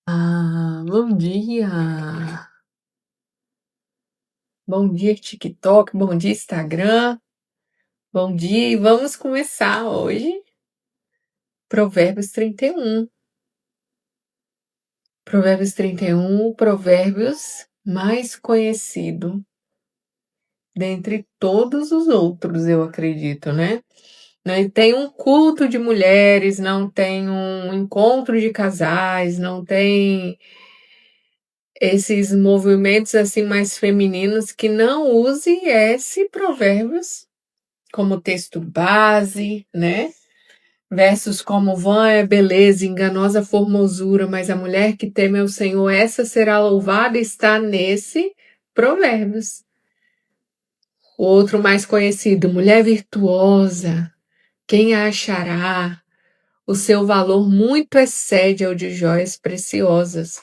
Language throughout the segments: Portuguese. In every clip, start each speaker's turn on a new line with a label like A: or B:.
A: Bom dia! Bom dia, TikTok, bom dia, Instagram, bom dia, e vamos começar hoje Provérbios 31. Provérbios 31, o provérbios mais conhecido dentre todos os outros, eu acredito, né? Não tem um culto de mulheres, não tem um encontro de casais, não tem esses movimentos assim mais femininos que não use esse provérbios como texto base, né? Versos como vã é beleza, enganosa formosura, mas a mulher que teme ao Senhor, essa será louvada, está nesse provérbios. O outro mais conhecido, mulher virtuosa, quem a achará? O seu valor muito excede ao de joias preciosas.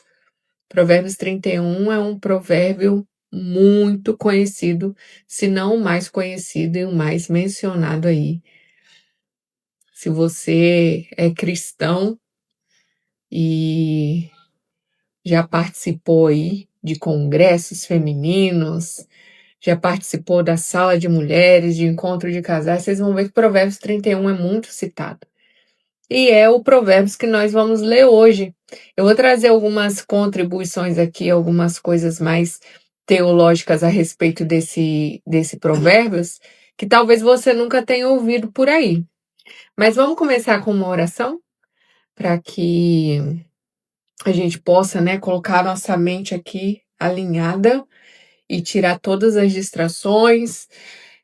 A: Provérbios 31 é um provérbio muito conhecido, se não o mais conhecido e o mais mencionado aí. Se você é cristão e já participou aí de congressos femininos, já participou da sala de mulheres, de encontro de casais, vocês vão ver que Provérbios 31 é muito citado. E é o Provérbios que nós vamos ler hoje. Eu vou trazer algumas contribuições aqui, algumas coisas mais teológicas a respeito desse Provérbios, que talvez você nunca tenha ouvido por aí. Mas vamos começar com uma oração, para que a gente possa, né, colocar a nossa mente aqui alinhada e tirar todas as distrações,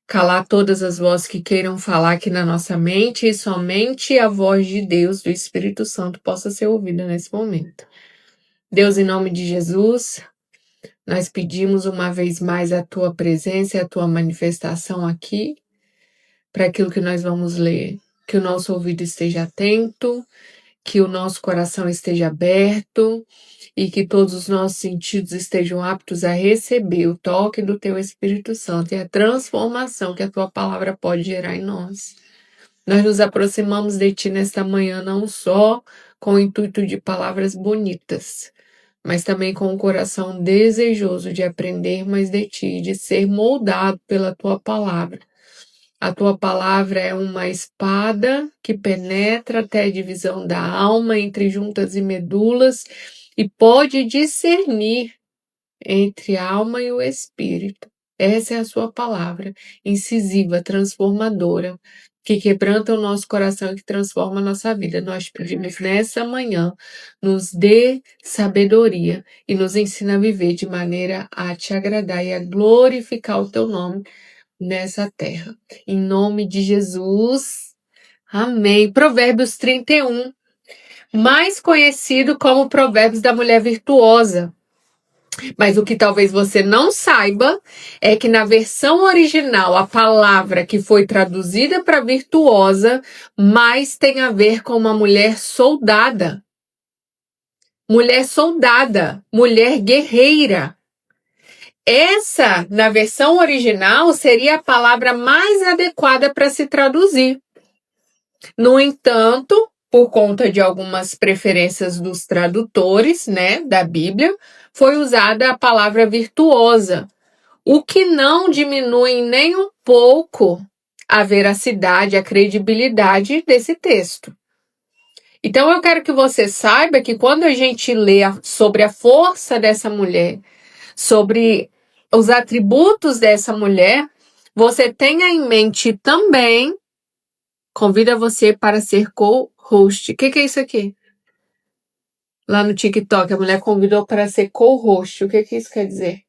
A: calar todas as vozes que queiram falar aqui na nossa mente e somente a voz de Deus, do Espírito Santo, possa ser ouvida nesse momento. Deus, em nome de Jesus, nós pedimos uma vez mais a tua presença e a tua manifestação aqui para aquilo que nós vamos ler. Que o nosso ouvido esteja atento, que o nosso coração esteja aberto e que todos os nossos sentidos estejam aptos a receber o toque do teu Espírito Santo e a transformação que a tua palavra pode gerar em nós. Nós nos aproximamos de ti nesta manhã não só com o intuito de palavras bonitas, mas também com o coração desejoso de aprender mais de ti, de ser moldado pela tua palavra. A tua palavra é uma espada que penetra até a divisão da alma, entre juntas e medulas, e pode discernir entre a alma e o espírito. Essa é a sua palavra, incisiva, transformadora, que quebranta o nosso coração e que transforma a nossa vida. Nós pedimos nessa manhã, nos dê sabedoria e nos ensina a viver de maneira a te agradar e a glorificar o teu nome nessa terra. Em nome de Jesus. Amém. Provérbios 31, mais conhecido como Provérbios da Mulher Virtuosa. Mas o que talvez você não saiba é que na versão original a palavra que foi traduzida para virtuosa mais tem a ver com uma mulher soldada. Mulher soldada, mulher guerreira. Essa, na versão original, seria a palavra mais adequada para se traduzir. No entanto, por conta de algumas preferências dos tradutores, né, da Bíblia, foi usada a palavra virtuosa, o que não diminui nem um pouco a veracidade, a credibilidade desse texto. Então eu quero que você saiba que quando a gente lê sobre a força dessa mulher, sobre os atributos dessa mulher, você tenha em mente também, convida você para ser co-host. O que é isso aqui? Lá no TikTok, a mulher convidou para ser co-host. O que isso quer dizer?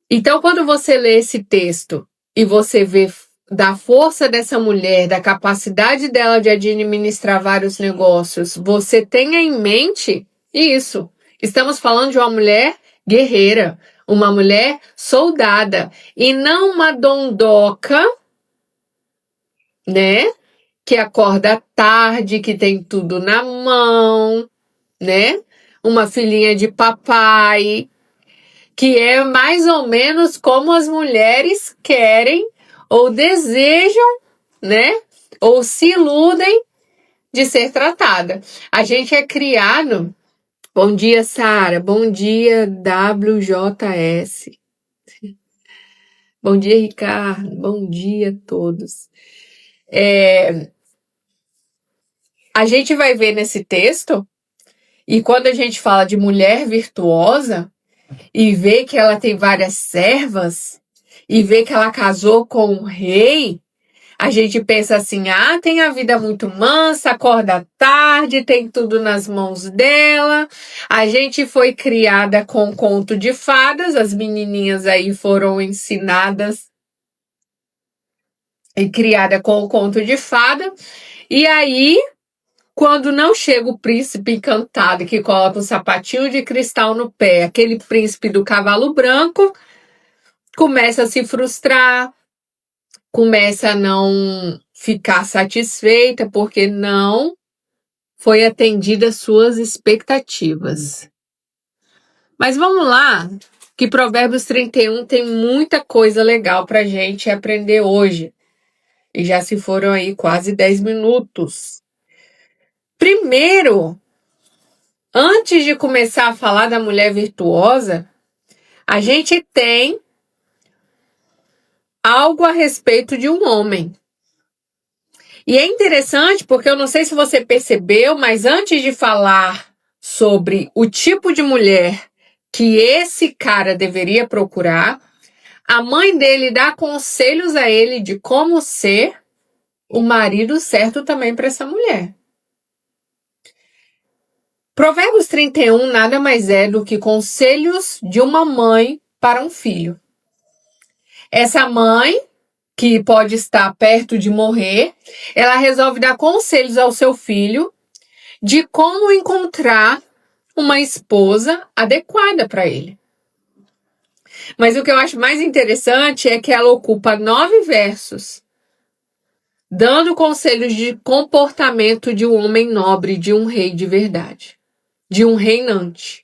A: Então, quando você lê esse texto e você vê da força dessa mulher, da capacidade dela de administrar vários negócios, você tenha em mente isso. Estamos falando de uma mulher guerreira, uma mulher soldada, e não uma dondoca, né? Que acorda tarde, que tem tudo na mão, né? Uma filhinha de papai, que é mais ou menos como as mulheres querem ou desejam, né? Ou se iludem de ser tratada. A gente é criado. Bom dia, Sara. Bom dia, WJS. Bom dia, Ricardo. Bom dia a todos. A gente vai ver nesse texto, e quando a gente fala de mulher virtuosa, e vê que ela tem várias servas, e vê que ela casou com um rei, a gente pensa assim, tem a vida muito mansa, acorda tarde, tem tudo nas mãos dela. A gente foi criada com conto de fadas, as menininhas aí foram ensinadas e criada com o conto de fada. E aí, quando não chega o príncipe encantado que coloca um sapatinho de cristal no pé, aquele príncipe do cavalo branco, começa a se frustrar, começa a não ficar satisfeita porque não foi atendida às suas expectativas. Mas vamos lá, que Provérbios 31 tem muita coisa legal para a gente aprender hoje. E já se foram aí quase 10 minutos. Primeiro, antes de começar a falar da mulher virtuosa, a gente tem algo a respeito de um homem. E é interessante porque eu não sei se você percebeu, mas antes de falar sobre o tipo de mulher que esse cara deveria procurar, a mãe dele dá conselhos a ele de como ser o marido certo também para essa mulher. Provérbios 31 nada mais é do que conselhos de uma mãe para um filho. Essa mãe, que pode estar perto de morrer, ela resolve dar conselhos ao seu filho de como encontrar uma esposa adequada para ele. Mas o que eu acho mais interessante é que ela ocupa 9 versos, dando conselhos de comportamento de um homem nobre, de um rei de verdade, de um reinante.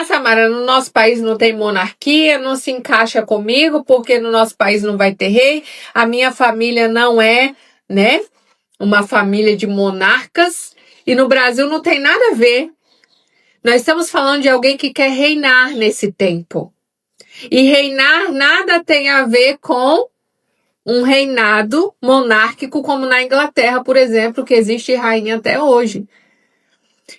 A: Samara, no nosso país não tem monarquia, não se encaixa comigo, porque no nosso país não vai ter rei, a minha família não é, uma família de monarcas, e no Brasil não tem nada a ver. Nós estamos falando de alguém que quer reinar nesse tempo. E reinar nada tem a ver com um reinado monárquico, como na Inglaterra, por exemplo, que existe rainha até hoje.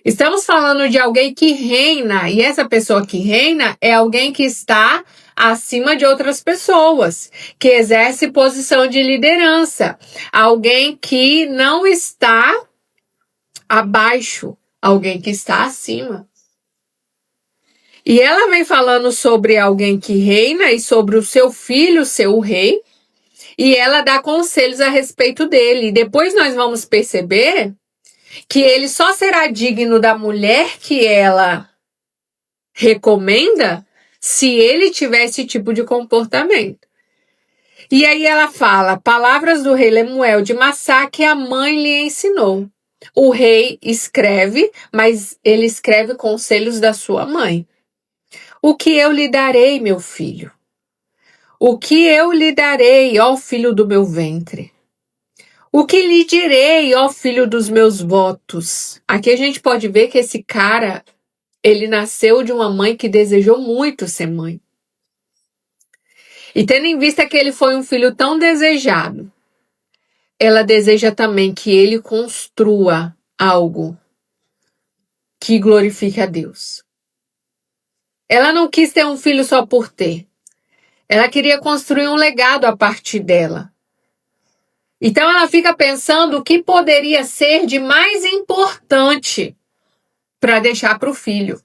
A: Estamos falando de alguém que reina, e essa pessoa que reina é alguém que está acima de outras pessoas, que exerce posição de liderança, alguém que não está abaixo, alguém que está acima. E ela vem falando sobre alguém que reina e sobre o seu filho ser o rei, e ela dá conselhos a respeito dele. E depois nós vamos perceber que ele só será digno da mulher que ela recomenda se ele tiver esse tipo de comportamento. E aí ela fala, palavras do rei Lemuel de Massá que a mãe lhe ensinou. O rei escreve, mas ele escreve conselhos da sua mãe. O que eu lhe darei, meu filho? O que eu lhe darei, ó filho do meu ventre? O que lhe direi, ó filho dos meus votos? Aqui a gente pode ver que esse cara, ele nasceu de uma mãe que desejou muito ser mãe. E tendo em vista que ele foi um filho tão desejado, ela deseja também que ele construa algo que glorifique a Deus. Ela não quis ter um filho só por ter. Ela queria construir um legado a partir dela. Então ela fica pensando o que poderia ser de mais importante para deixar para o filho.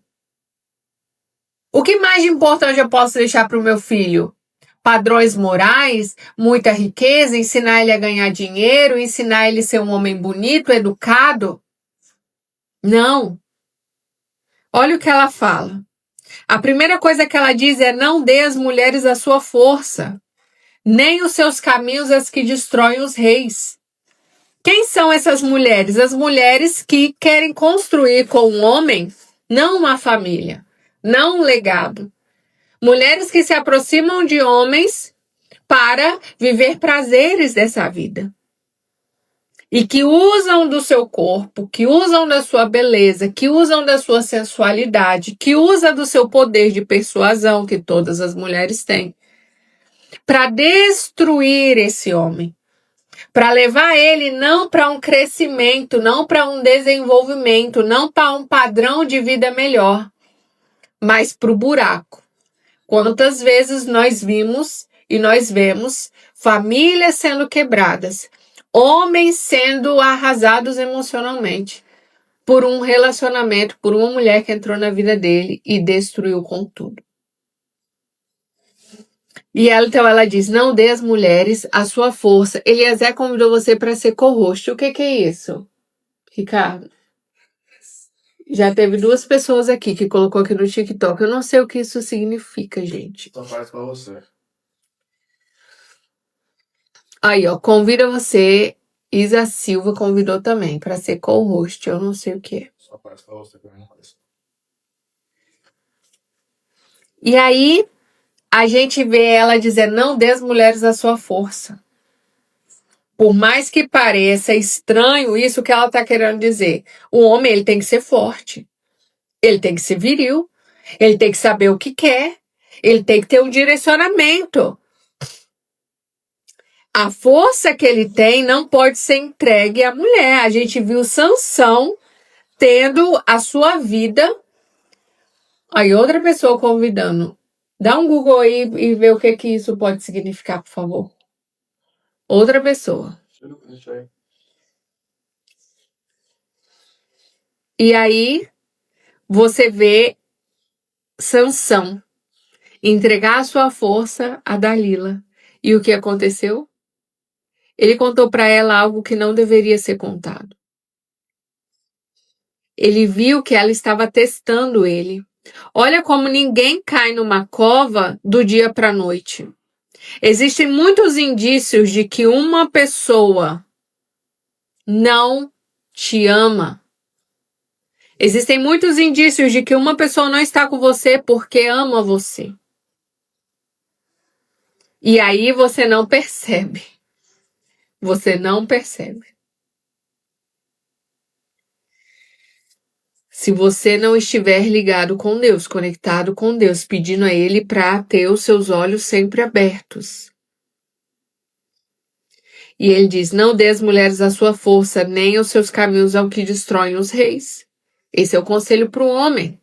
A: O que mais de importante eu posso deixar para o meu filho? Padrões morais, muita riqueza, ensinar ele a ganhar dinheiro, ensinar ele a ser um homem bonito, educado? Não. Olha o que ela fala. A primeira coisa que ela diz é: não dê às mulheres a sua força, nem os seus caminhos as que destroem os reis. Quem são essas mulheres? As mulheres que querem construir com um homem não uma família, não um legado. Mulheres que se aproximam de homens para viver prazeres dessa vida. e que usam do seu corpo, que usam da sua beleza, que usam da sua sensualidade, que usa do seu poder de persuasão, que todas as mulheres têm, para destruir esse homem, para levar ele não para um crescimento, não para um desenvolvimento, não para um padrão de vida melhor, mas para o buraco. Quantas vezes nós vimos e nós vemos famílias sendo quebradas, homens sendo arrasados emocionalmente por um relacionamento, por uma mulher que entrou na vida dele e destruiu com tudo. E então ela diz, não dê às mulheres a sua força. Eliezer convidou você para ser co-host. O que é isso, Ricardo? Já teve 2 pessoas aqui que colocou aqui no TikTok. Eu não sei o que isso significa, gente.
B: Só faz pra você.
A: Aí, ó, convida você. Isa Silva convidou também para ser co-host. Eu não sei o que é.
B: Só faz pra você que eu não faço.
A: E aí, a gente vê ela dizendo, não dê às mulheres a sua força. Por mais que pareça estranho isso que ela está querendo dizer. O homem, ele tem que ser forte. Ele tem que ser viril. Ele tem que saber o que quer. Ele tem que ter um direcionamento. A força que ele tem não pode ser entregue à mulher. A gente viu Sansão tendo a sua vida. Aí outra pessoa convidando. Dá um Google aí e vê o que isso pode significar, por favor. Outra pessoa. E aí você vê Sansão entregar a sua força a Dalila. E o que aconteceu? Ele contou para ela algo que não deveria ser contado. Ele viu que ela estava testando ele. Olha como ninguém cai numa cova do dia para a noite. Existem muitos indícios de que uma pessoa não te ama. Existem muitos indícios de que uma pessoa não está com você porque ama você. E aí você não percebe. Você não percebe. Se você não estiver ligado com Deus, conectado com Deus, pedindo a Ele para ter os seus olhos sempre abertos. E ele diz, não dê às mulheres a sua força, nem os seus caminhos ao que destroem os reis. Esse é o conselho para o homem.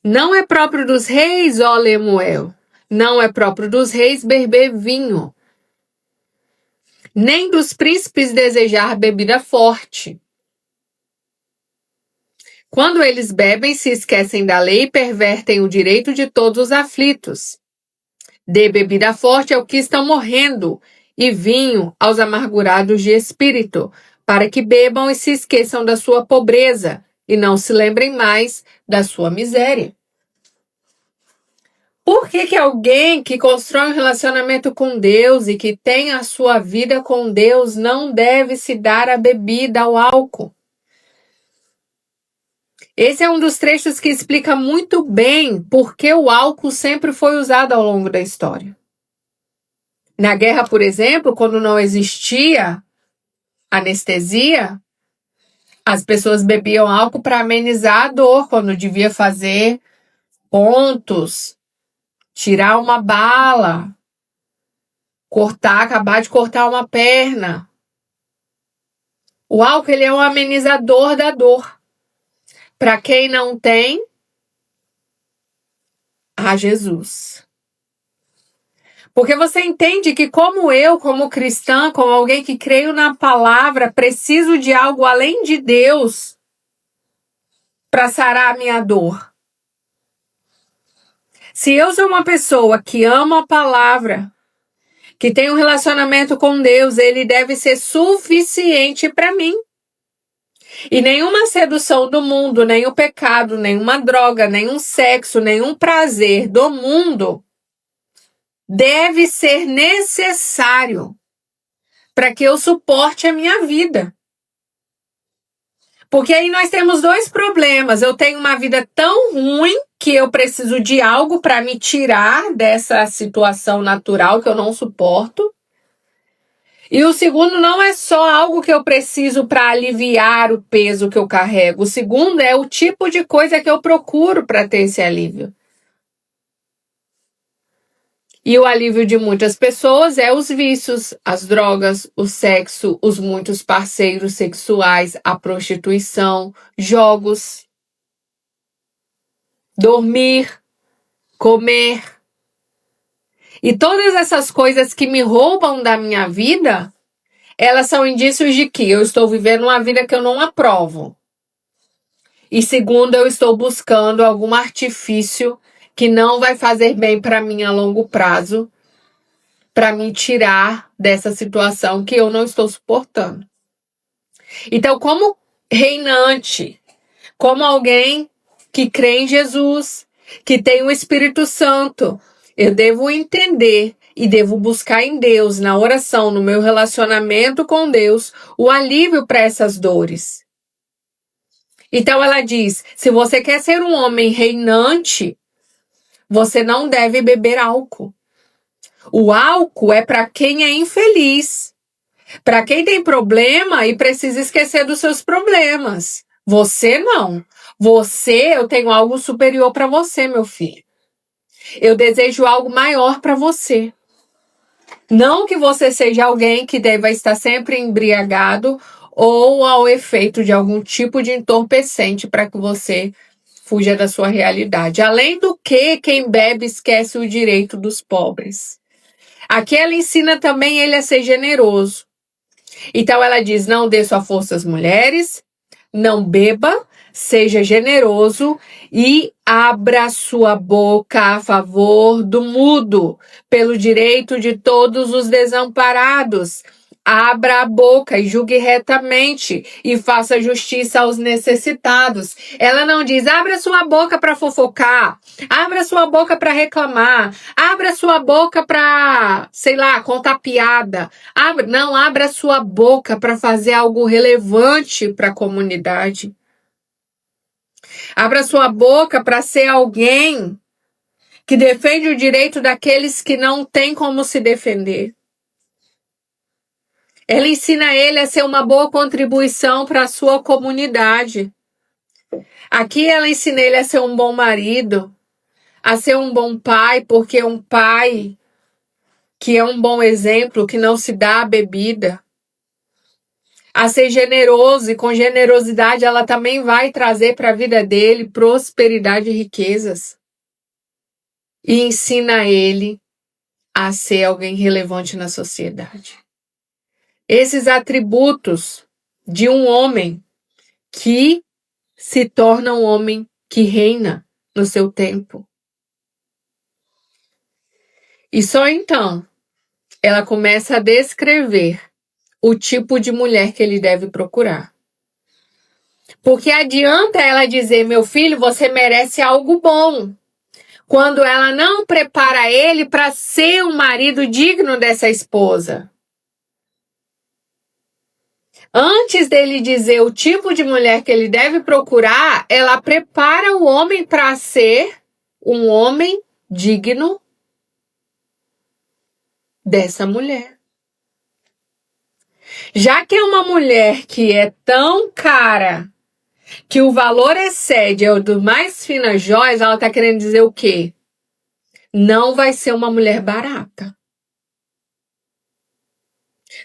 A: Não é próprio dos reis, ó Lemuel. Não é próprio dos reis beber vinho. Nem dos príncipes desejar bebida forte. Quando eles bebem, se esquecem da lei e pervertem o direito de todos os aflitos. Dê bebida forte ao que estão morrendo, e vinho aos amargurados de espírito, para que bebam e se esqueçam da sua pobreza, e não se lembrem mais da sua miséria. Por que alguém que constrói um relacionamento com Deus e que tem a sua vida com Deus não deve se dar a bebida, ao álcool? Esse é um dos trechos que explica muito bem por que o álcool sempre foi usado ao longo da história. Na guerra, por exemplo, quando não existia anestesia, as pessoas bebiam álcool para amenizar a dor, quando devia fazer pontos, tirar uma bala, acabar de cortar uma perna. O álcool, ele é um amenizador da dor. Para quem não tem, a Jesus. Porque você entende que como eu, como cristã, como alguém que creio na palavra, preciso de algo além de Deus para sarar a minha dor. Se eu sou uma pessoa que ama a palavra, que tem um relacionamento com Deus, ele deve ser suficiente para mim. E nenhuma sedução do mundo, nem o pecado, nenhuma droga, nenhum sexo, nenhum prazer do mundo deve ser necessário para que eu suporte a minha vida. Porque aí nós temos 2 problemas. Eu tenho uma vida tão ruim que eu preciso de algo para me tirar dessa situação natural que eu não suporto. E o segundo não é só algo que eu preciso para aliviar o peso que eu carrego. O segundo é o tipo de coisa que eu procuro para ter esse alívio. E o alívio de muitas pessoas é os vícios, as drogas, o sexo, os muitos parceiros sexuais, a prostituição, jogos, dormir, comer. E todas essas coisas que me roubam da minha vida, elas são indícios de que eu estou vivendo uma vida que eu não aprovo. E segundo, eu estou buscando algum artifício que não vai fazer bem para mim a longo prazo, para me tirar dessa situação que eu não estou suportando. Então, como reinante, como alguém que crê em Jesus, que tem o Espírito Santo, eu devo entender e devo buscar em Deus, na oração, no meu relacionamento com Deus, o alívio para essas dores. Então ela diz: se você quer ser um homem reinante, você não deve beber álcool. O álcool é para quem é infeliz, para quem tem problema e precisa esquecer dos seus problemas. Você não. Eu tenho algo superior para você, meu filho. Eu desejo algo maior para você. Não que você seja alguém que deva estar sempre embriagado ou ao efeito de algum tipo de entorpecente para que você fuja da sua realidade. Além do que, quem bebe esquece o direito dos pobres. Aqui ela ensina também ele a ser generoso. Então ela diz: não dê sua força às mulheres, não beba, seja generoso e abra sua boca a favor do mudo, pelo direito de todos os desamparados. Abra a boca e julgue retamente e faça justiça aos necessitados. Ela não diz: abra sua boca para fofocar, abra sua boca para reclamar, abra sua boca para, sei lá, contar piada. Não, abra sua boca para fazer algo relevante para a comunidade. Abra sua boca para ser alguém que defende o direito daqueles que não têm como se defender. Ela ensina ele a ser uma boa contribuição para a sua comunidade. Aqui ela ensina ele a ser um bom marido, a ser um bom pai, porque um pai que é um bom exemplo, que não se dá a bebida. A ser generoso, e com generosidade ela também vai trazer para a vida dele prosperidade e riquezas. E ensina ele a ser alguém relevante na sociedade. Esses atributos de um homem que se torna um homem que reina no seu tempo. E só então ela começa a descrever o tipo de mulher que ele deve procurar. Porque adianta ela dizer: meu filho, você merece algo bom, quando ela não prepara ele para ser um marido digno dessa esposa. Antes dele dizer o tipo de mulher que ele deve procurar, ela prepara o homem para ser um homem digno dessa mulher. Já que é uma mulher que é tão cara que o valor excede o do mais finas joias, ela está querendo dizer o quê? Não vai ser uma mulher barata.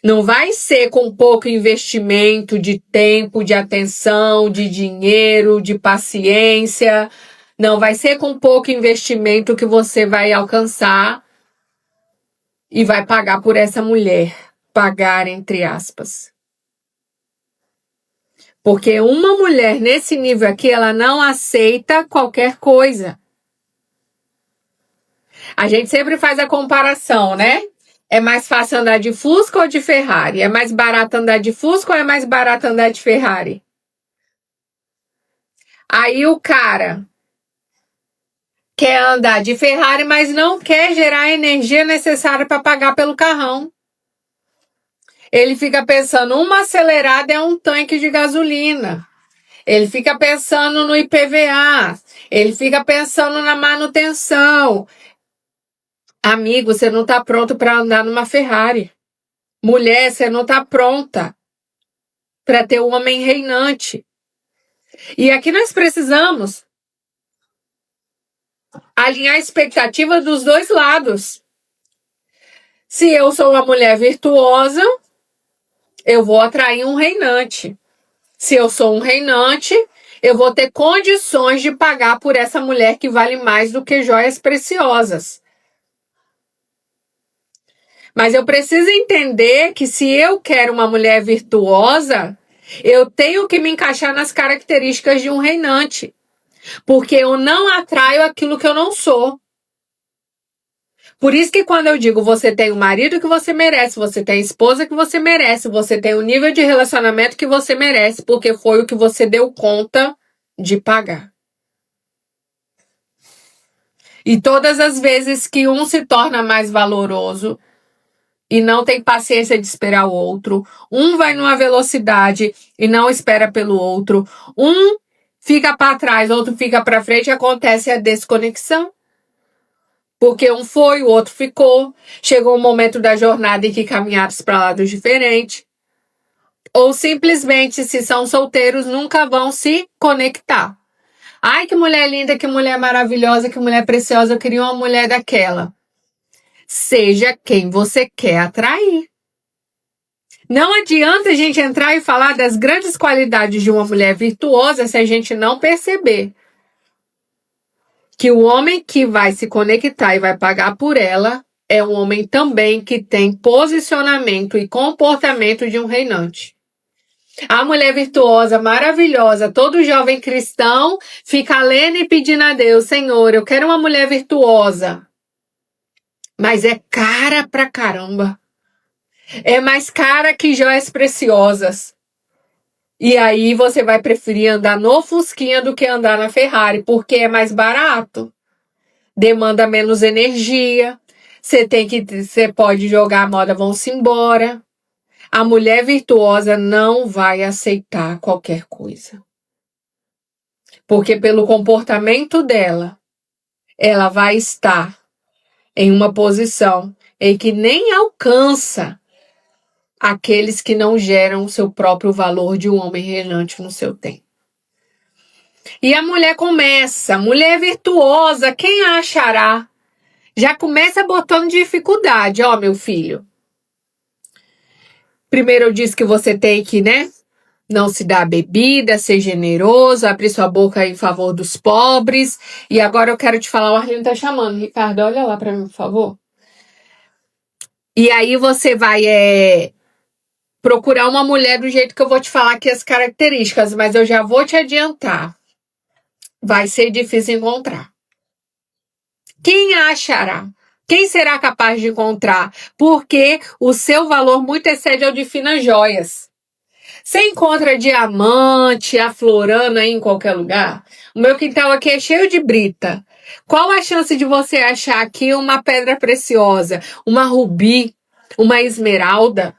A: Não vai ser com pouco investimento de tempo, de atenção, de dinheiro, de paciência. Não vai ser com pouco investimento que você vai alcançar e vai pagar por essa mulher. Pagar entre aspas. Porque uma mulher nesse nível aqui, ela não aceita qualquer coisa. A gente sempre faz a comparação, né? É mais fácil andar de Fusca ou de Ferrari? É mais barato andar de Fusca ou é mais barato andar de Ferrari? Aí o cara quer andar de Ferrari, mas não quer gerar a energia necessária para pagar pelo carrão. Ele fica pensando: uma acelerada é um tanque de gasolina. Ele fica pensando no IPVA. Ele fica pensando na manutenção. Amigo, você não está pronto para andar numa Ferrari. Mulher, você não está pronta para ter um homem reinante. E aqui nós precisamos alinhar a expectativa dos dois lados. Se eu sou uma mulher virtuosa, eu vou atrair um reinante. Se eu sou um reinante, eu vou ter condições de pagar por essa mulher que vale mais do que joias preciosas. Mas eu preciso entender que se eu quero uma mulher virtuosa, eu tenho que me encaixar nas características de um reinante. Porque eu não atraio aquilo que eu não sou. Por isso que quando eu digo você tem o marido que você merece, você tem a esposa que você merece, você tem o nível de relacionamento que você merece, porque foi o que você deu conta de pagar. E todas as vezes que um se torna mais valoroso e não tem paciência de esperar o outro, um vai numa velocidade e não espera pelo outro, um fica para trás, outro fica para frente, acontece a desconexão. Porque um foi, o outro ficou. Chegou um momento da jornada em que caminharam para lados diferentes. Ou simplesmente, se são solteiros, nunca vão se conectar. Ai, que mulher linda, que mulher maravilhosa, que mulher preciosa. Eu queria uma mulher daquela. Seja quem você quer atrair. Não adianta a gente entrar e falar das grandes qualidades de uma mulher virtuosa se a gente não perceber que o homem que vai se conectar e vai pagar por ela é um homem também que tem posicionamento e comportamento de um reinante. A mulher virtuosa, maravilhosa, todo jovem cristão fica lendo e pedindo a Deus, Senhor, eu quero uma mulher virtuosa. Mas é cara pra caramba. É mais cara que joias preciosas. E aí você vai preferir andar no Fusquinha do que andar na Ferrari, porque é mais barato. Demanda menos energia. Você pode jogar a moda, vão-se embora. A mulher virtuosa não vai aceitar qualquer coisa. Porque pelo comportamento dela, ela vai estar em uma posição em que nem alcança aqueles que não geram o seu próprio valor de um homem reinante no seu tempo. E a mulher começa, mulher virtuosa, quem a achará? Já começa botando dificuldade, ó, meu filho. Primeiro eu disse que você tem que, não se dar bebida, ser generoso, abrir sua boca em favor dos pobres. E agora eu quero te falar, o Arlindo tá chamando. Ricardo, olha lá pra mim, por favor. E aí você vai procurar uma mulher do jeito que eu vou te falar aqui as características, mas eu já vou te adiantar. Vai ser difícil encontrar. Quem a achará? Quem será capaz de encontrar? Porque o seu valor muito excede ao de finas joias. Você encontra diamante aflorando aí em qualquer lugar? O meu quintal aqui é cheio de brita. Qual a chance de você achar aqui uma pedra preciosa, uma rubi, uma esmeralda?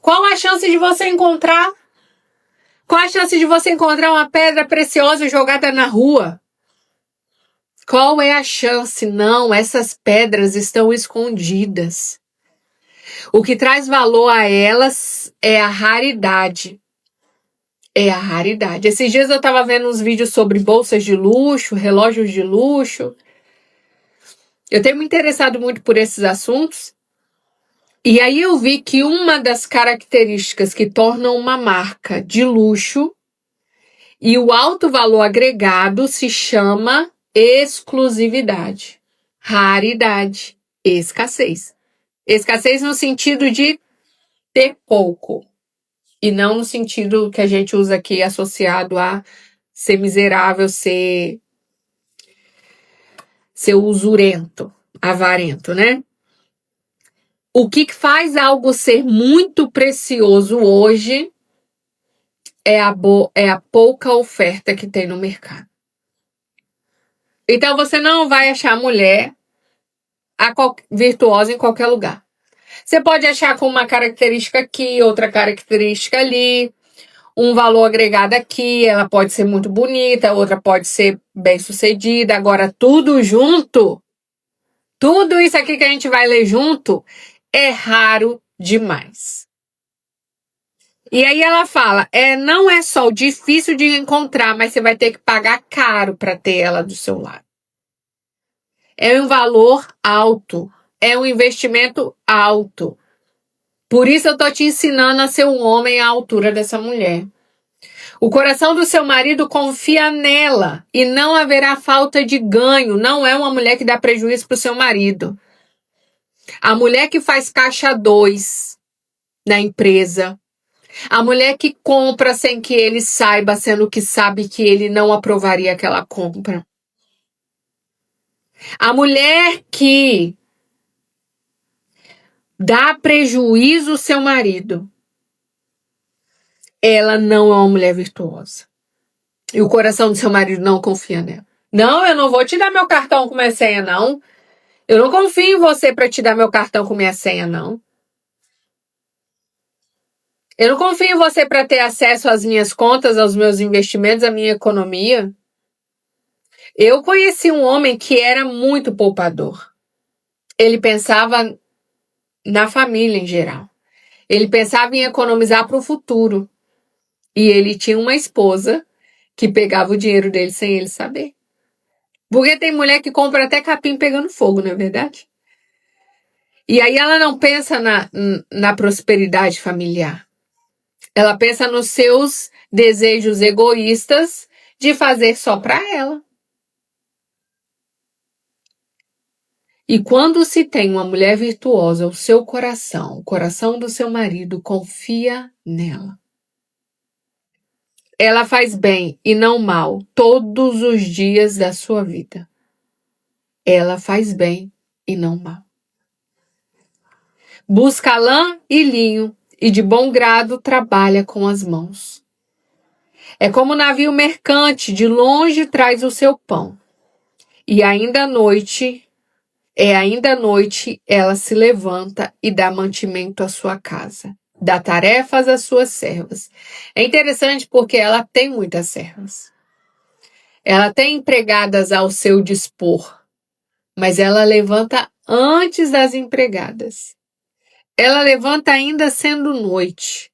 A: Qual a chance de você encontrar? Qual a chance de você encontrar uma pedra preciosa jogada na rua? Qual é a chance? Não, essas pedras estão escondidas. O que traz valor a elas é a raridade. É a raridade. Esses dias eu estava vendo uns vídeos sobre bolsas de luxo, relógios de luxo. Eu tenho me interessado muito por esses assuntos. E aí eu vi que uma das características que tornam uma marca de luxo e o alto valor agregado se chama exclusividade, raridade, escassez. Escassez no sentido de ter pouco. E não no sentido que a gente usa aqui associado a ser miserável, ser usurento, avarento, né? O que faz algo ser muito precioso hoje é a pouca oferta que tem no mercado. Então você não vai achar mulher virtuosa em qualquer lugar. Você pode achar com uma característica aqui, outra característica ali, um valor agregado aqui, ela pode ser muito bonita, outra pode ser bem-sucedida. Agora, tudo junto, tudo isso aqui que a gente vai ler junto, é raro demais. E aí ela fala, não é só difícil de encontrar, mas você vai ter que pagar caro para ter ela do seu lado. É um valor alto, é um investimento alto. Por isso eu tô te ensinando a ser um homem à altura dessa mulher. O coração do seu marido confia nela e não haverá falta de ganho. Não é uma mulher que dá prejuízo pro seu marido. A mulher que faz caixa 2 na empresa, a mulher que compra sem que ele saiba, sendo que sabe que ele não aprovaria aquela compra. A mulher que dá prejuízo ao seu marido, ela não é uma mulher virtuosa. E o coração do seu marido não confia nela. Não, eu não vou te dar meu cartão com minha senha, não. Eu não confio em você para te dar meu cartão com minha senha, não. Eu não confio em você para ter acesso às minhas contas, aos meus investimentos, à minha economia. Eu conheci um homem que era muito poupador. Ele pensava na família em geral. Ele pensava em economizar para o futuro. E ele tinha uma esposa que pegava o dinheiro dele sem ele saber. Porque tem mulher que compra até capim pegando fogo, não é verdade? E aí ela não pensa na prosperidade familiar. Ela pensa nos seus desejos egoístas de fazer só para ela. E quando se tem uma mulher virtuosa, o seu coração, o coração do seu marido, confia nela. Ela faz bem e não mal todos os dias da sua vida. Ela faz bem e não mal. Busca lã e linho e de bom grado trabalha com as mãos. É como navio mercante, de longe traz o seu pão. E ainda à noite ela se levanta e dá mantimento à sua casa. Dá tarefas às suas servas. É interessante porque ela tem muitas servas. Ela tem empregadas ao seu dispor, mas ela levanta antes das empregadas. Ela levanta ainda sendo noite.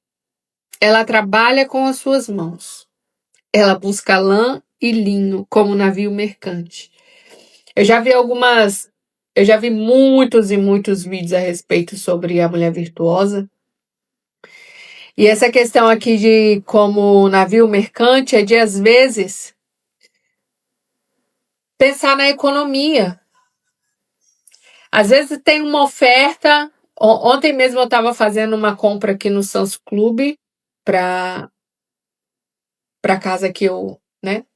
A: Ela trabalha com as suas mãos. Ela busca lã e linho como navio mercante. Eu já vi muitos e muitos vídeos a respeito sobre a mulher virtuosa. E essa questão aqui de como navio mercante é de, às vezes, pensar na economia. Às vezes tem uma oferta. Ontem mesmo eu estava fazendo uma compra aqui no Sam's Club para casa que eu,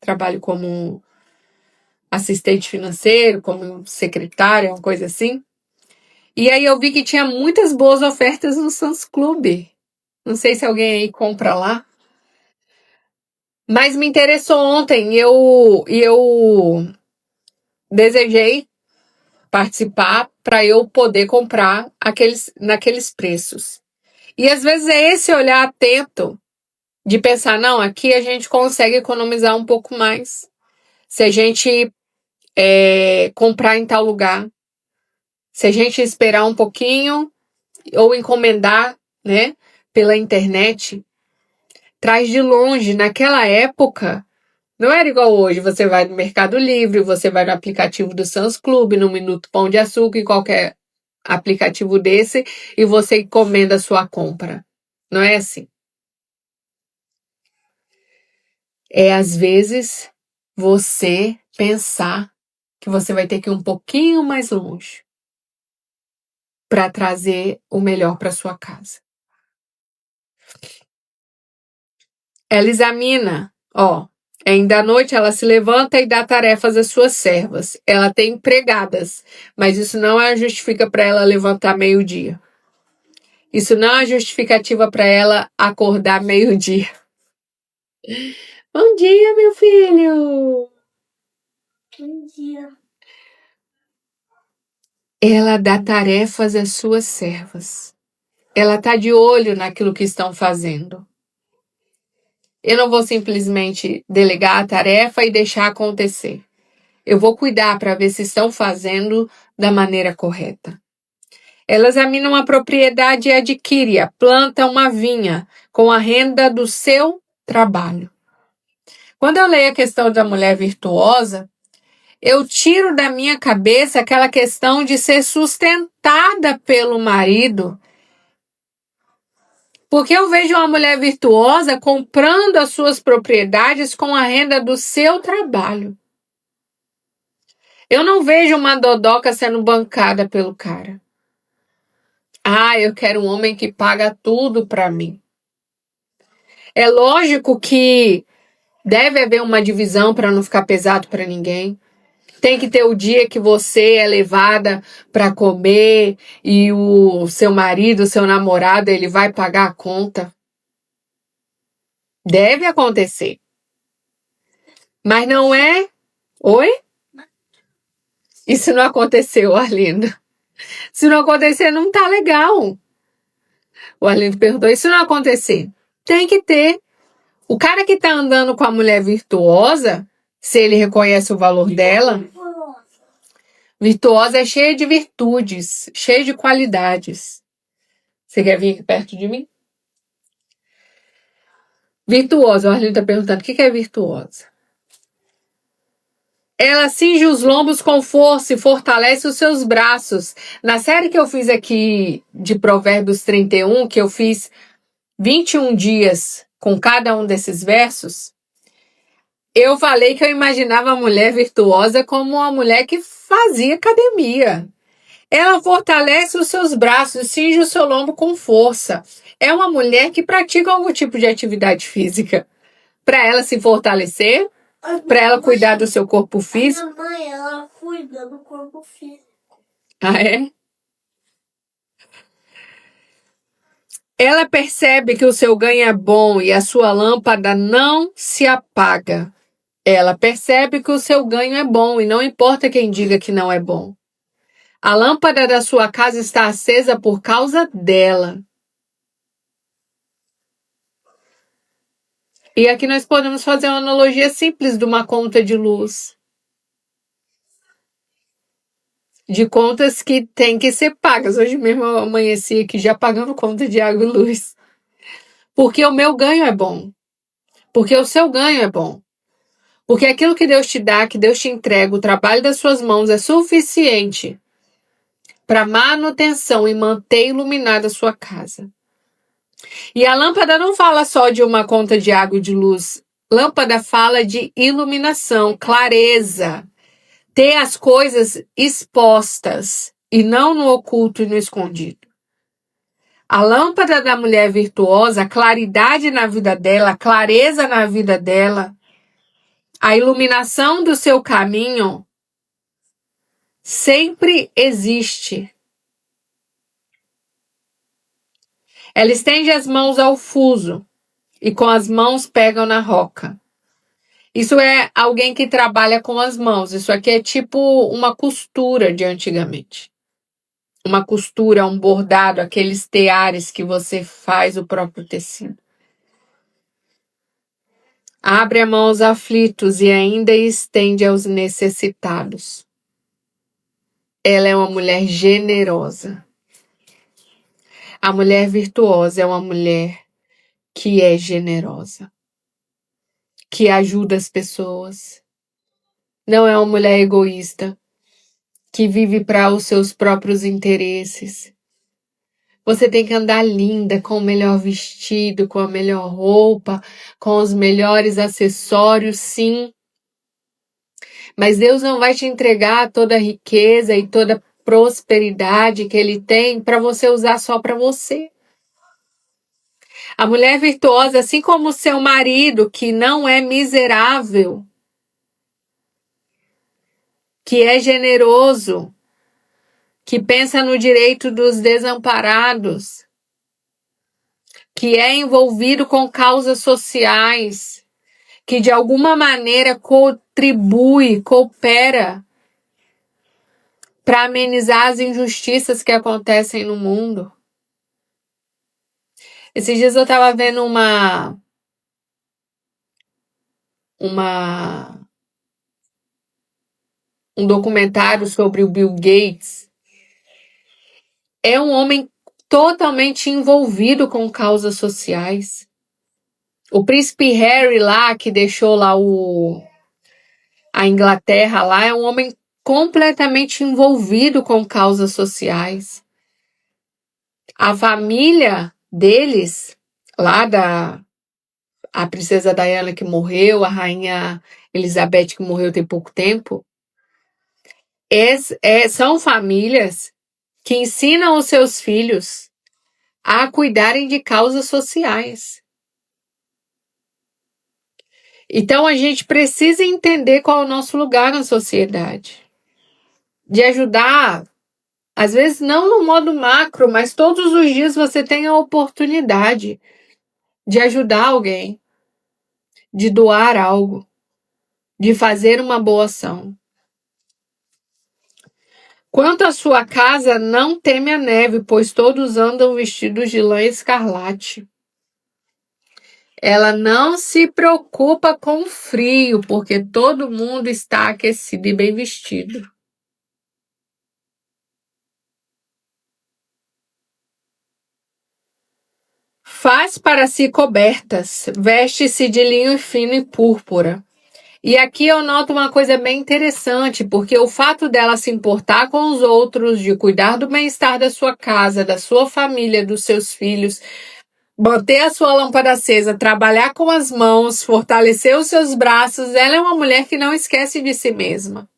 A: trabalho como assistente financeiro, como secretária, uma coisa assim. E aí eu vi que tinha muitas boas ofertas no Sam's Club. Não sei se alguém aí compra lá. Mas me interessou ontem e eu desejei participar para eu poder comprar naqueles preços. E às vezes é esse olhar atento de pensar, não, aqui a gente consegue economizar um pouco mais. Se a gente comprar em tal lugar. Se a gente esperar um pouquinho ou encomendar, pela internet, traz de longe. Naquela época, não era igual hoje. Você vai no Mercado Livre, você vai no aplicativo do Sam's Club, no Minuto Pão de Açúcar e qualquer aplicativo desse e você encomenda a sua compra. Não é assim. É, às vezes, você pensar que você vai ter que ir um pouquinho mais longe para trazer o melhor para sua casa. Ela examina, ainda à noite ela se levanta e dá tarefas às suas servas. Ela tem empregadas, mas isso não é justifica para ela levantar meio-dia. Isso não é justificativa para ela acordar meio-dia. Bom dia, meu filho!
C: Bom dia.
A: Ela dá tarefas às suas servas. Ela está de olho naquilo que estão fazendo. Eu não vou simplesmente delegar a tarefa e deixar acontecer. Eu vou cuidar para ver se estão fazendo da maneira correta. Ela examina uma propriedade e adquire-a, planta uma vinha com a renda do seu trabalho. Quando eu leio a questão da mulher virtuosa, eu tiro da minha cabeça aquela questão de ser sustentada pelo marido, porque eu vejo uma mulher virtuosa comprando as suas propriedades com a renda do seu trabalho. Eu não vejo uma dodoca sendo bancada pelo cara. Ah, eu quero um homem que paga tudo para mim. É lógico que deve haver uma divisão para não ficar pesado para ninguém. Tem que ter o dia que você é levada para comer e o seu marido, o seu namorado, ele vai pagar a conta. Deve acontecer. Mas não é... Oi? Isso não aconteceu, Arlindo. Se não acontecer, não tá legal. O Arlindo perguntou, e se não acontecer? Tem que ter. O cara que tá andando com a mulher virtuosa, se ele reconhece o valor dela, virtuosa é cheia de virtudes, cheia de qualidades. Você quer vir aqui perto de mim? Virtuosa, o Arlindo tá perguntando, o que é virtuosa? Ela cinge os lombos com força e fortalece os seus braços. Na série que eu fiz aqui de Provérbios 31, que eu fiz 21 dias com cada um desses versos, eu falei que eu imaginava a mulher virtuosa como uma mulher que fazia academia. Ela fortalece os seus braços, cinge o seu lombo com força. É uma mulher que pratica algum tipo de atividade física. Para ela se fortalecer, para ela cuidar do seu corpo físico.
C: Minha mãe, ela cuida do corpo físico.
A: Ah, é? Ela percebe que o seu ganho é bom e a sua lâmpada não se apaga. Ela percebe que o seu ganho é bom e não importa quem diga que não é bom. A lâmpada da sua casa está acesa por causa dela. E aqui nós podemos fazer uma analogia simples de uma conta de luz. De contas que tem que ser pagas. Hoje mesmo eu amanheci aqui já pagando conta de água e luz. Porque o meu ganho é bom. Porque o seu ganho é bom. Porque aquilo que Deus te dá, que Deus te entrega, o trabalho das suas mãos é suficiente para manutenção e manter iluminada a sua casa. E a lâmpada não fala só de uma conta de água e de luz. Lâmpada fala de iluminação, clareza. Ter as coisas expostas e não no oculto e no escondido. A lâmpada da mulher virtuosa, a claridade na vida dela, a clareza na vida dela, a iluminação do seu caminho sempre existe. Ela estende as mãos ao fuso e com as mãos pegam na roca. Isso é alguém que trabalha com as mãos. Isso aqui é tipo uma costura de antigamente. Uma costura, um bordado, aqueles teares que você faz o próprio tecido. Abre a mão aos aflitos e ainda estende aos necessitados. Ela é uma mulher generosa. A mulher virtuosa é uma mulher que é generosa, que ajuda as pessoas. Não é uma mulher egoísta, que vive para os seus próprios interesses. Você tem que andar linda, com o melhor vestido, com a melhor roupa, com os melhores acessórios, sim. Mas Deus não vai te entregar toda a riqueza e toda a prosperidade que Ele tem para você usar só para você. A mulher virtuosa, assim como o seu marido, que não é miserável, que é generoso, que pensa no direito dos desamparados, que é envolvido com causas sociais, que de alguma maneira contribui, coopera para amenizar as injustiças que acontecem no mundo. Esses dias eu estava vendo um documentário sobre o Bill Gates. é um homem totalmente envolvido com causas sociais. O príncipe Harry lá, que deixou lá a Inglaterra lá, é um homem completamente envolvido com causas sociais. A família deles, lá a princesa Diana que morreu, a rainha Elizabeth que morreu tem pouco tempo, são famílias que ensinam os seus filhos a cuidarem de causas sociais. Então a gente precisa entender qual é o nosso lugar na sociedade. De ajudar, às vezes não no modo macro, mas todos os dias você tem a oportunidade de ajudar alguém, de doar algo, de fazer uma boa ação. Quanto à sua casa, não teme a neve, pois todos andam vestidos de lã escarlate. Ela não se preocupa com o frio, porque todo mundo está aquecido e bem vestido. Faz para si cobertas, veste-se de linho fino e púrpura. E aqui eu noto uma coisa bem interessante, porque o fato dela se importar com os outros, de cuidar do bem-estar da sua casa, da sua família, dos seus filhos, manter a sua lâmpada acesa, trabalhar com as mãos, fortalecer os seus braços, ela é uma mulher que não esquece de si mesma.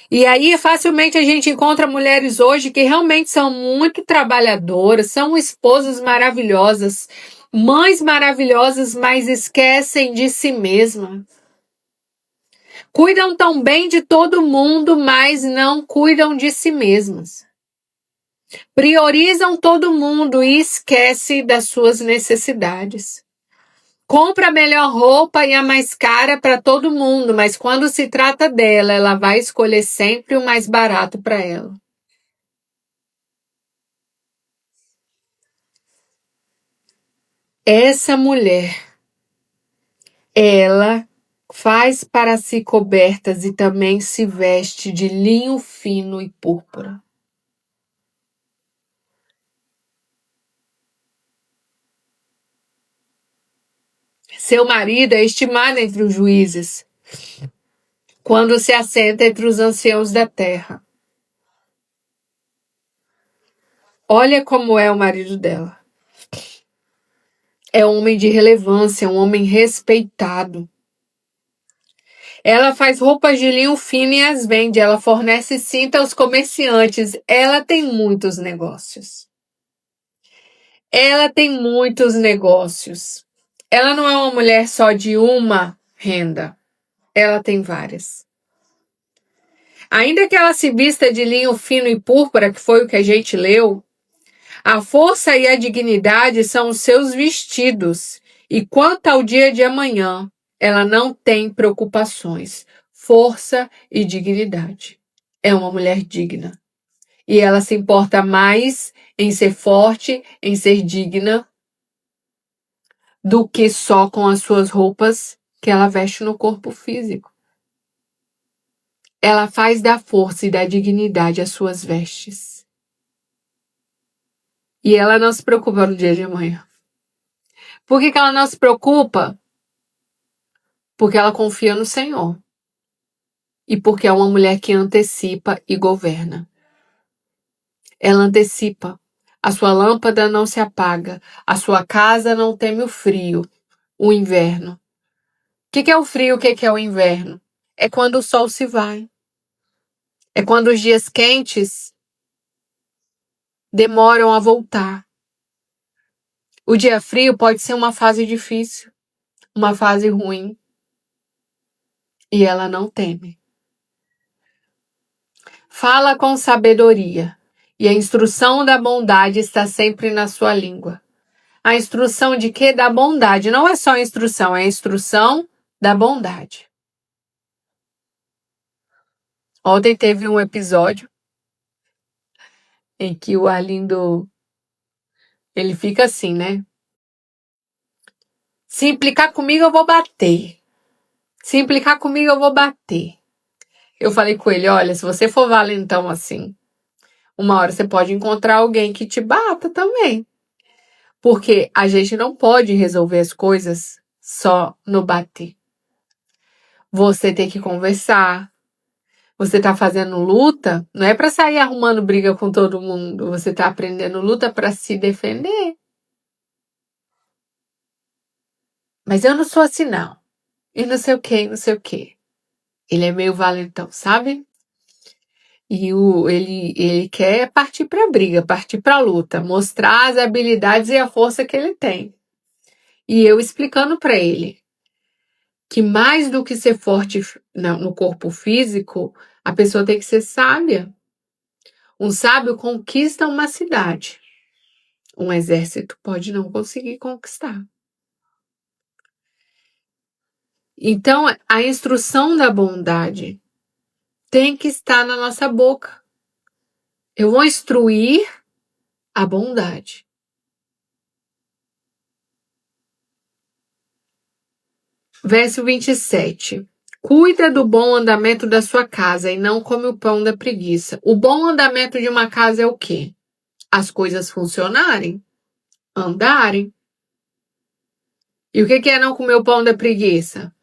A: E aí, facilmente a gente encontra mulheres hoje que realmente são muito trabalhadoras, são esposas maravilhosas, mães maravilhosas, mas esquecem de si mesma. Cuidam tão bem de todo mundo, mas não cuidam de si mesmas. Priorizam todo mundo e esquecem das suas necessidades. Compra a melhor roupa e a mais cara para todo mundo, mas quando se trata dela, ela vai escolher sempre o mais barato para ela. Essa mulher, ela faz para si cobertas e também se veste de linho fino e púrpura. Seu marido é estimado entre os juízes, quando se assenta entre os anciãos da terra. Olha como é o marido dela. É um homem de relevância, um homem respeitado. Ela faz roupas de linho fino e as vende. Ela fornece cinta aos comerciantes. Ela tem muitos negócios. Ela tem muitos negócios. Ela não é uma mulher só de uma renda. Ela tem várias. Ainda que ela se vista de linho fino e púrpura, que foi o que a gente leu, a força e a dignidade são os seus vestidos. E quanto ao dia de amanhã, ela não tem preocupações. Força e dignidade. É uma mulher digna. E ela se importa mais em ser forte, em ser digna, do que só com as suas roupas que ela veste no corpo físico. Ela faz da força e da dignidade as suas vestes. E ela não se preocupa no dia de amanhã. Por que ela não se preocupa? Porque ela confia no Senhor. E porque é uma mulher que antecipa e governa. Ela antecipa. A sua lâmpada não se apaga. A sua casa não teme o frio, o inverno. O que é o frio? O que é o inverno? É quando o sol se vai. É quando os dias quentes demoram a voltar. O dia frio pode ser uma fase difícil, uma fase ruim. E ela não teme. Fala com sabedoria, e a instrução da bondade está sempre na sua língua. A instrução de quê? Da bondade. Não é só a instrução, é a instrução da bondade. Ontem teve um episódio em que o Arlindo, ele fica assim, né? Se implicar comigo, eu vou bater. Se implicar comigo, eu vou bater. Eu falei com ele, olha, se você for valentão assim, Uma hora você pode encontrar alguém que te bata também. Porque a gente não pode resolver as coisas só no bater. Você tem que conversar. Você tá fazendo luta, não é para sair arrumando briga com todo mundo. Você tá aprendendo luta para se defender. Mas eu não sou assim, não. E não sei o que, não sei o que. Ele é meio valentão, sabe? E ele quer partir pra briga, partir pra luta, mostrar as habilidades e a força que ele tem. E eu explicando pra ele que mais do que ser forte no corpo físico, a pessoa tem que ser sábia. Um sábio conquista uma cidade. Um exército pode não conseguir conquistar. Então, a instrução da bondade tem que estar na nossa boca. Eu vou instruir a bondade. Verso 27. Cuida do bom andamento da sua casa e não come o pão da preguiça. O bom andamento de uma casa é o quê? As coisas funcionarem, andarem. E o que é não comer o pão da preguiça?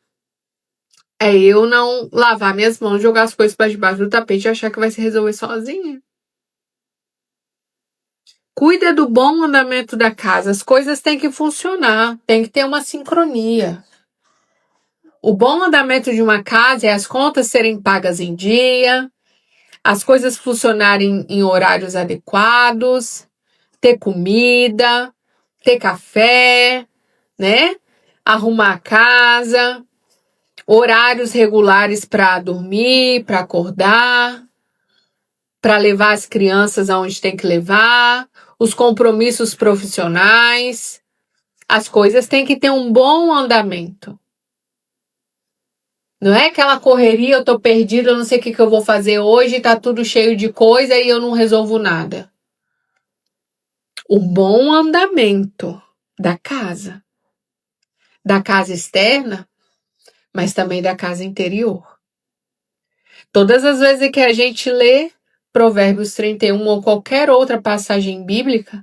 A: É eu não lavar minhas mãos, jogar as coisas para debaixo do tapete e achar que vai se resolver sozinha. Cuida do bom andamento da casa. As coisas têm que funcionar, tem que ter uma sincronia. O bom andamento de uma casa é as contas serem pagas em dia, as coisas funcionarem em horários adequados, ter comida, ter café, né? Arrumar a casa, horários regulares para dormir, para acordar, para levar as crianças aonde tem que levar, os compromissos profissionais. As coisas têm que ter um bom andamento. Não é aquela correria, eu tô perdida, eu não sei o que eu vou fazer hoje, tá tudo cheio de coisa e eu não resolvo nada. O bom andamento da casa externa, mas também da casa interior. Todas as vezes que a gente lê Provérbios 31 ou qualquer outra passagem bíblica,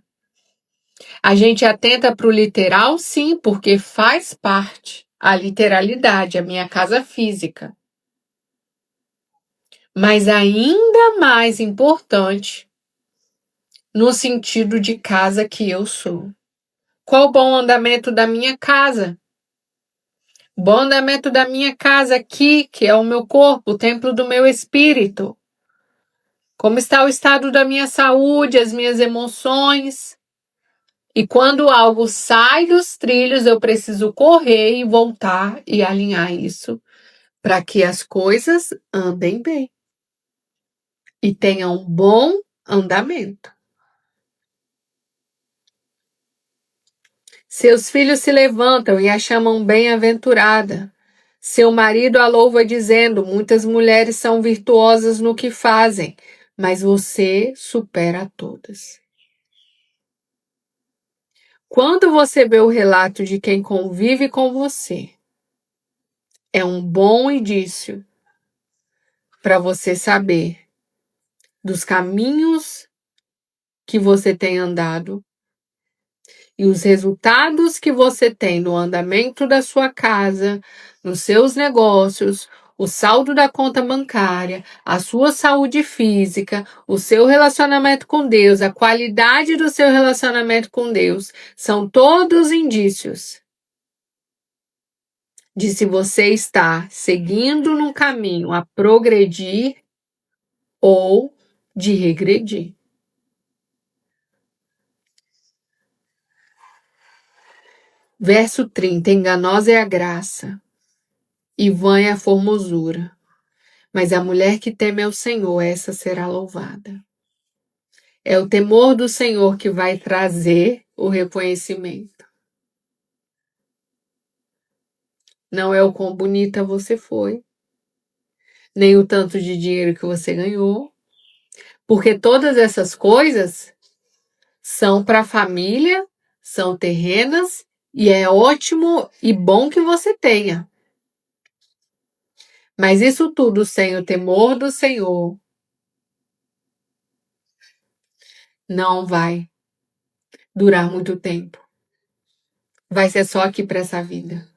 A: a gente atenta para o literal, sim, porque faz parte a literalidade, a minha casa física. Mas ainda mais importante, no sentido de casa que eu sou. Qual o bom andamento da minha casa? O bom andamento da minha casa aqui, que é o meu corpo, o templo do meu espírito. Como está o estado da minha saúde, as minhas emoções? E quando algo sai dos trilhos, eu preciso correr e voltar e alinhar isso para que as coisas andem bem e tenham um bom andamento. Seus filhos se levantam e a chamam bem-aventurada. Seu marido a louva dizendo: muitas mulheres são virtuosas no que fazem, mas você supera a todas. Quando você vê o relato de quem convive com você, é um bom indício para você saber dos caminhos que você tem andado e os resultados que você tem no andamento da sua casa, nos seus negócios, o saldo da conta bancária, a sua saúde física, o seu relacionamento com Deus, a qualidade do seu relacionamento com Deus, são todos indícios de se você está seguindo num caminho a progredir ou de regredir. Verso 30, enganosa é a graça e vã é a formosura, mas a mulher que teme ao Senhor, essa será louvada. É o temor do Senhor que vai trazer o reconhecimento. Não é o quão bonita você foi, nem o tanto de dinheiro que você ganhou, porque todas essas coisas são para a família, são terrenas e é ótimo e bom que você tenha. Mas isso tudo sem o temor do Senhor não vai durar muito tempo. Vai ser só aqui para essa vida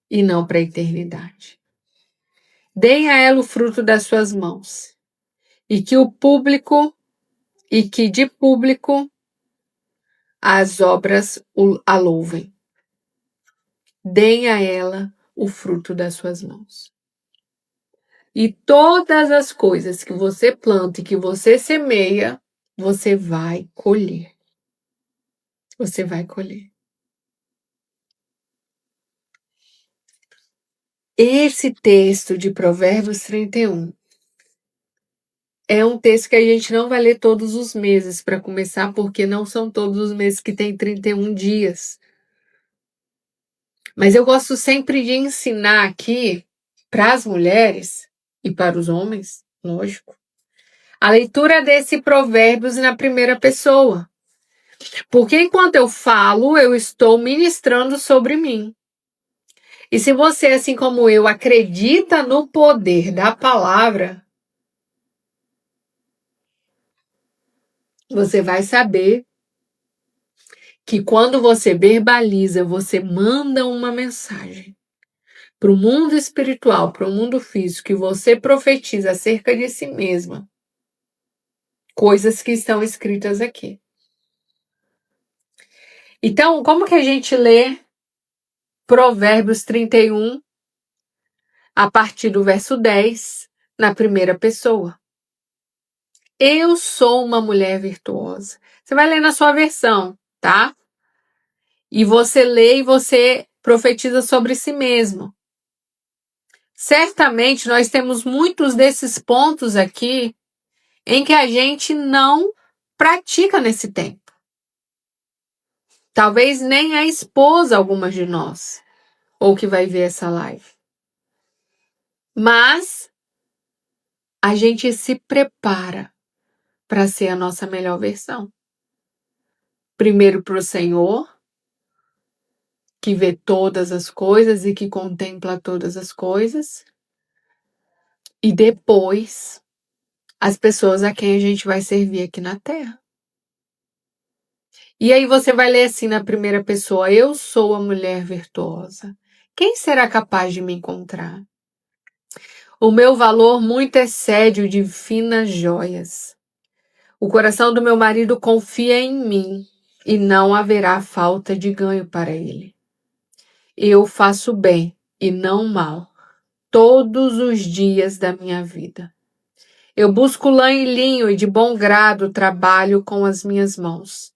A: e não para a eternidade. Deem a ela o fruto das suas mãos, e que de público as obras a louvem. Deem a ela o fruto das suas mãos. E todas as coisas que você planta e que você semeia, você vai colher. Você vai colher. Esse texto de Provérbios 31 é um texto que a gente não vai ler todos os meses para começar, porque não são todos os meses que tem 31 dias. Mas eu gosto sempre de ensinar aqui para as mulheres e para os homens, lógico, a leitura desse Provérbios na primeira pessoa. Porque enquanto eu falo, eu estou ministrando sobre mim. E se você, assim como eu, acredita no poder da palavra, você vai saber que quando você verbaliza, você manda uma mensagem para o mundo espiritual, para o mundo físico, que você profetiza acerca de si mesma, coisas que estão escritas aqui. Então, como que a gente lê Provérbios 31 a partir do verso 10 na primeira pessoa? Eu sou uma mulher virtuosa. Você vai ler na sua versão, tá? E você lê e você profetiza sobre si mesmo. Certamente nós temos muitos desses pontos aqui em que a gente não pratica nesse tempo. Talvez nem a esposa, algumas de nós, ou que vai ver essa live. Mas a gente se prepara para ser a nossa melhor versão. Primeiro para o Senhor, que vê todas as coisas e que contempla todas as coisas. E depois, as pessoas a quem a gente vai servir aqui na Terra. E aí você vai ler assim na primeira pessoa: eu sou a mulher virtuosa. Quem será capaz de me encontrar? O meu valor muito excede o de finas joias. O coração do meu marido confia em mim e não haverá falta de ganho para ele. Eu faço bem e não mal todos os dias da minha vida. Eu busco lã e linho e de bom grado trabalho com as minhas mãos.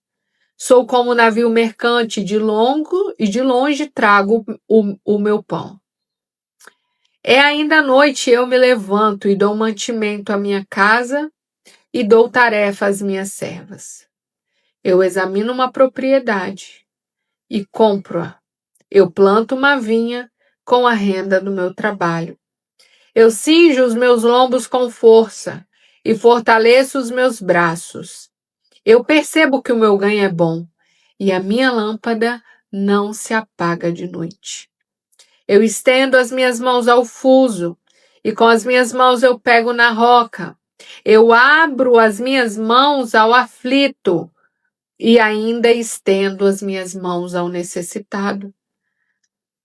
A: Sou como um navio mercante, de longe trago o meu pão. É ainda noite, eu me levanto e dou mantimento à minha casa e dou tarefa às minhas servas. Eu examino uma propriedade e compro-a. Eu planto uma vinha com a renda do meu trabalho. Eu cinjo os meus lombos com força e fortaleço os meus braços. Eu percebo que o meu ganho é bom e a minha lâmpada não se apaga de noite. Eu estendo as minhas mãos ao fuso e com as minhas mãos eu pego na roca. Eu abro as minhas mãos ao aflito e ainda estendo as minhas mãos ao necessitado.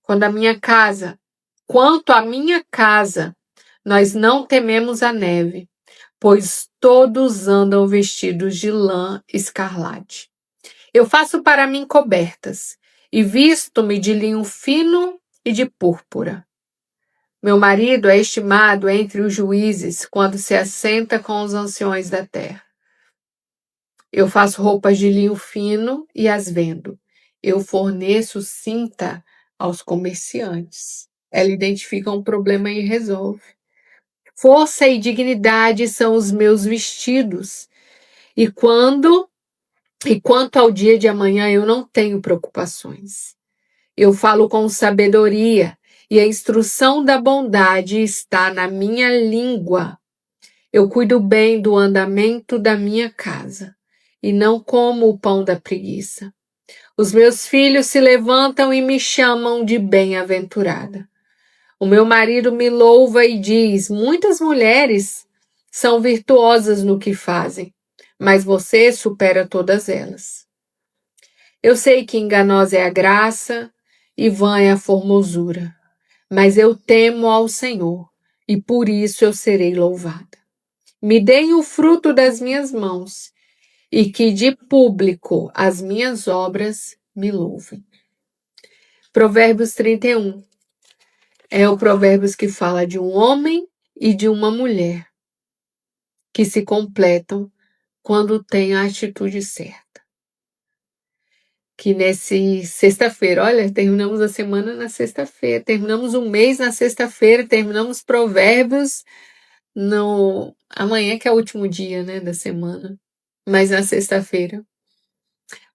A: Quanto à minha casa, nós não tememos a neve, pois todos andam vestidos de lã escarlate. Eu faço para mim cobertas e visto-me de linho fino e de púrpura. Meu marido é estimado entre os juízes quando se assenta com os anciões da terra. Eu faço roupas de linho fino e as vendo. Eu forneço cinta aos comerciantes. Ela identifica um problema e resolve. Força e dignidade são os meus vestidos. E quanto ao dia de amanhã, eu não tenho preocupações. Eu falo com sabedoria e a instrução da bondade está na minha língua. Eu cuido bem do andamento da minha casa e não como o pão da preguiça. Os meus filhos se levantam e me chamam de bem-aventurada. O meu marido me louva e diz: muitas mulheres são virtuosas no que fazem, mas você supera todas elas. Eu sei que enganosa é a graça e vã é a formosura, mas eu temo ao Senhor e por isso eu serei louvada. Me deem o fruto das minhas mãos e que de público as minhas obras me louvem. Provérbios 31 é o Provérbios que fala de um homem e de uma mulher que se completam quando têm a atitude certa. Que nesse sexta-feira, olha, terminamos a semana na sexta-feira, terminamos um mês na sexta-feira, terminamos Provérbios no amanhã que é o último dia, né, da semana, mas na sexta-feira.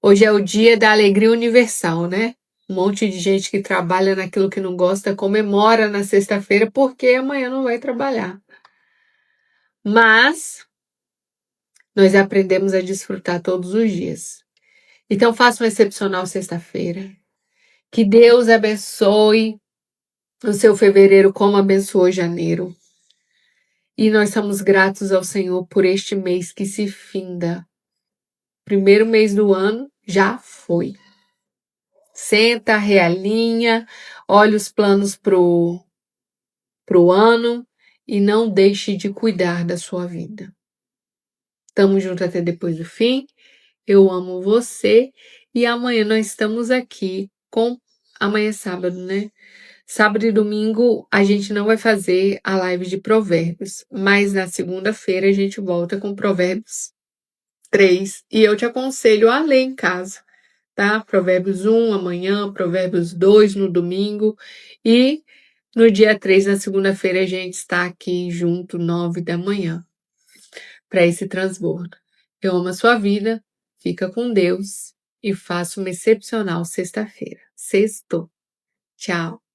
A: Hoje é o dia da alegria universal, né? Um monte de gente que trabalha naquilo que não gosta comemora na sexta-feira porque amanhã não vai trabalhar. Mas nós aprendemos a desfrutar todos os dias. Então faça uma excepcional sexta-feira. Que Deus abençoe o seu fevereiro como abençoou janeiro. E nós somos gratos ao Senhor por este mês que se finda. Primeiro mês do ano já foi. Senta, realinha, olha os planos pro ano e não deixe de cuidar da sua vida. Tamo junto até depois do fim. Eu amo você e amanhã nós estamos aqui com... Amanhã é sábado, né? Sábado e domingo a gente não vai fazer a live de provérbios, mas na segunda-feira a gente volta com Provérbios 3 e eu te aconselho a ler em casa, tá? Provérbios 1 amanhã, Provérbios 2 no domingo e no dia 3, na segunda-feira, a gente está aqui junto, 9 da manhã, para esse transbordo. Eu amo a sua vida, fica com Deus e faça uma excepcional sexta-feira. Sextou. Tchau.